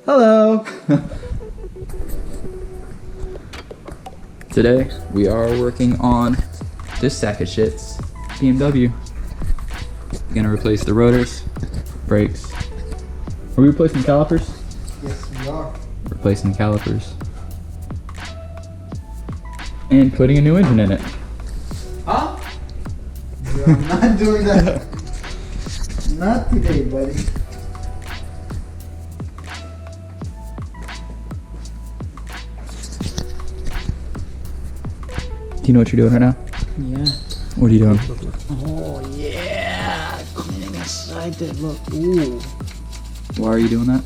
Hello! Today, we are working on this sack of shits, BMW. We're gonna replace the rotors, brakes. Are we replacing calipers? Yes, we are. Replacing calipers. And putting a new engine in it. Huh? I'm not doing that. Not today, buddy. Do you know what you're doing right now? Yeah. What are you doing? Oh, yeah. Cleaning inside there. Look. Ooh. Why are you doing that?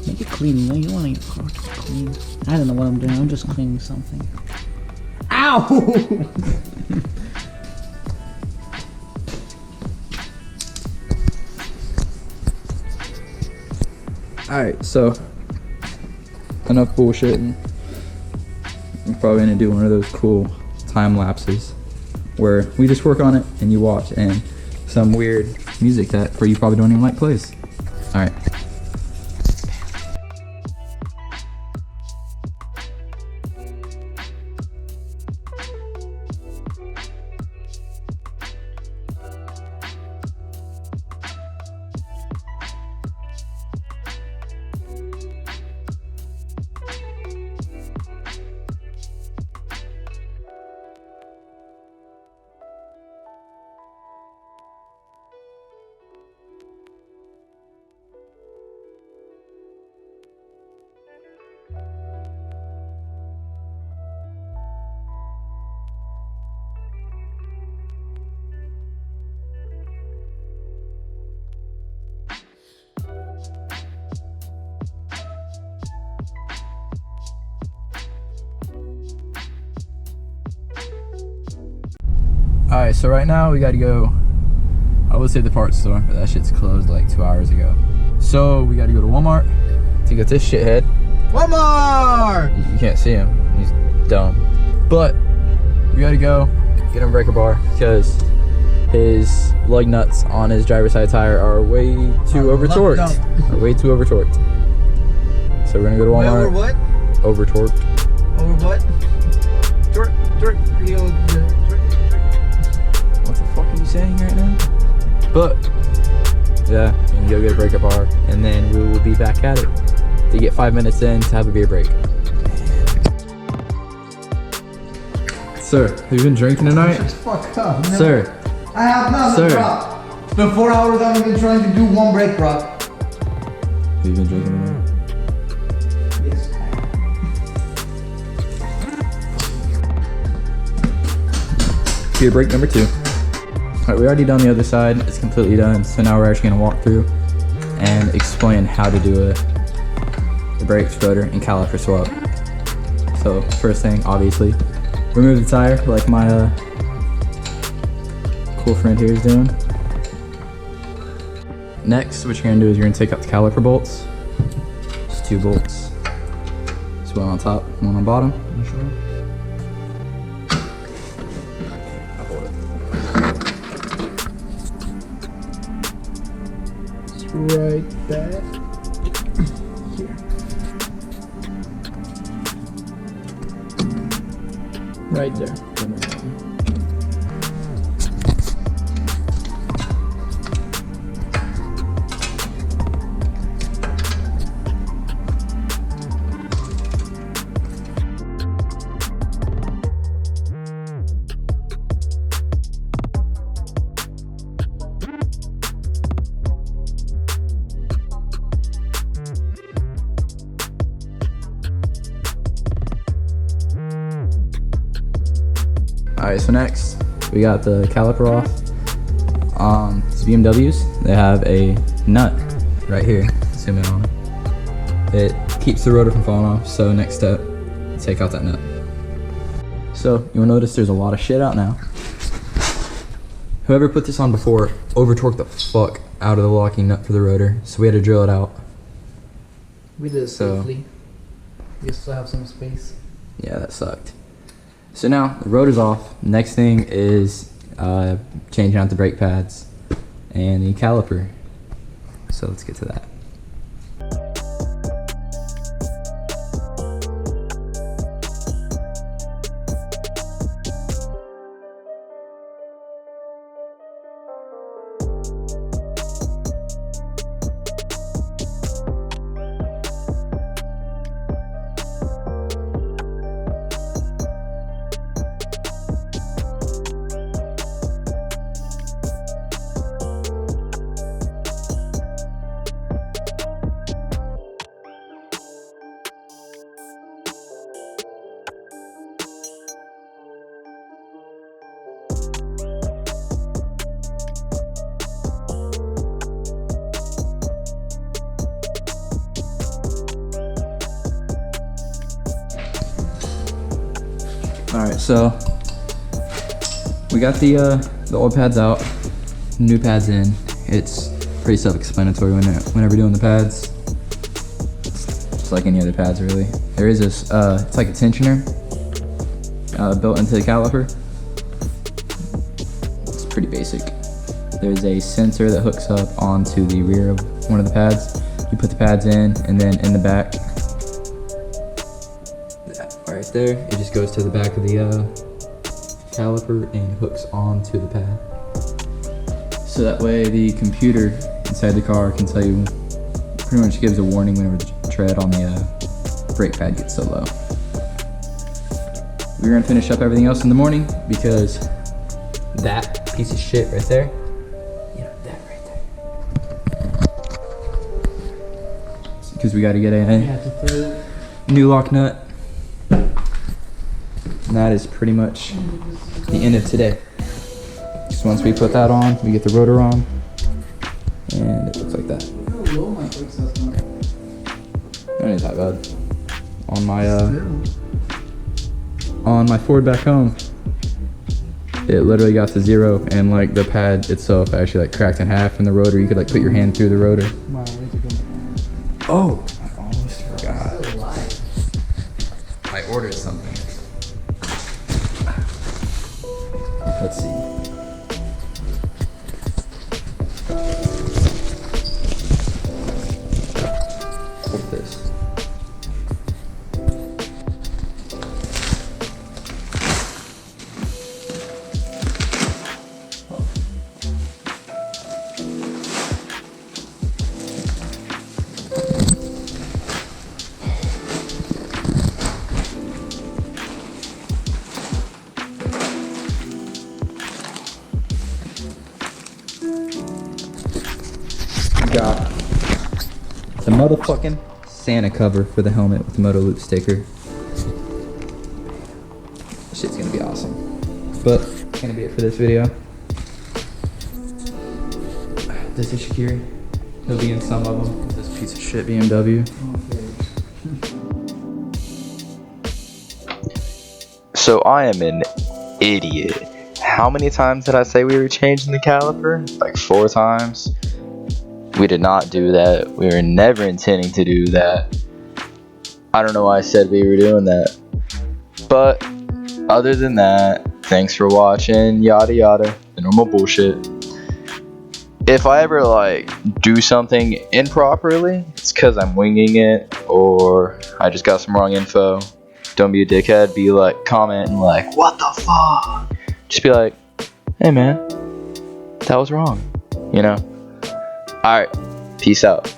Make it clean. You want your car to be clean. I don't know what I'm doing. I'm just cleaning something. Ow! Alright, so enough bullshitting. I'm probably gonna do one of those cool time lapses where we just work on it and you watch, and some weird music that for you probably don't even like plays. Alright. Alright, so right now we gotta go, I would say the parts store, but that shit's closed like 2 hours ago. So we gotta go to Walmart to get this shithead. Walmart! You can't see him, he's dumb. But we gotta go get him a breaker bar because his lug nuts on his driver's side tire are way too over-torqued. So we're gonna go to Walmart. Over what? Over-torqued. Over what? Torque. What the fuck are you saying right now? But yeah, we're gonna go get a breaker bar and then we will be back at it to get 5 minutes in to have a beer break. Sir, have you been drinking tonight? Shut the fuck up. No. Sir. I have nothing, bro. It's been 4 hours. I've been trying to do one break, bro. Have you been drinking tonight? Yes. Beer break number 2. Alright, we already done the other side. It's completely done. So now we're actually gonna walk through and explain how to do the brakes, rotor, and caliper swap. So first thing, obviously, remove the tire like my cool friend here is doing. Next, what you're gonna do is you're gonna take out the caliper bolts. Just 2 bolts. Just one on top, one on bottom. Right there. Here. Right there. Alright, so next we got the caliper off. These BMWs, they have a nut right here. Zoom in on it. It keeps the rotor from falling off, so next step, take out that nut. So you'll notice there's a lot of shit out now. Whoever put this on before over-torqued the fuck out of the locking nut for the rotor, so we had to drill it out. We did it safely. We still have some space. Yeah, that sucked. So now the rotor's off. Next thing is changing out the brake pads, and the caliper. So let's get to that. Alright, so we got the old pads out, new pads in. It's pretty self-explanatory whenever doing the pads. It's like any other pads, really. There is this, it's like a tensioner built into the caliper. It's pretty basic. There's a sensor that hooks up onto the rear of one of the pads. You put the pads in, and then in the back, right there, it just goes to the back of the caliper and hooks onto the pad. So that way the computer inside the car can tell you, pretty much gives a warning whenever the tread on the brake pad gets so low. We're gonna finish up everything else in the morning because that piece of shit right there, that right there. Because we gotta get a new lock nut. And that is pretty much the end of today. Just once we put that on, we get the rotor on, and it looks like that. That ain't that bad. On my Ford back home, it literally got to 0, and like the pad itself actually like cracked in half, and the rotor, you could like put your hand through the rotor. Wow, where'd you go? Oh, I almost forgot. I ordered something. Let's see. What's this? Got the motherfucking Santa cover for the helmet with the Moto Loop sticker. This shit's gonna be awesome. But that's gonna be it for this video. This is Shakiri. He'll be in some of them. This piece of shit BMW. So I am an idiot. How many times did I say we were changing the caliper? Like 4 times. We did not do that. We were never intending to do that. I don't know why I said we were doing that. But other than that, thanks for watching, yada yada, the normal bullshit. If I ever like do something improperly, it's cause I'm winging it or I just got some wrong info. Don't be a dickhead, be like commenting like, what the fuck? Just be like, hey man, that was wrong, you know? Alright, peace out.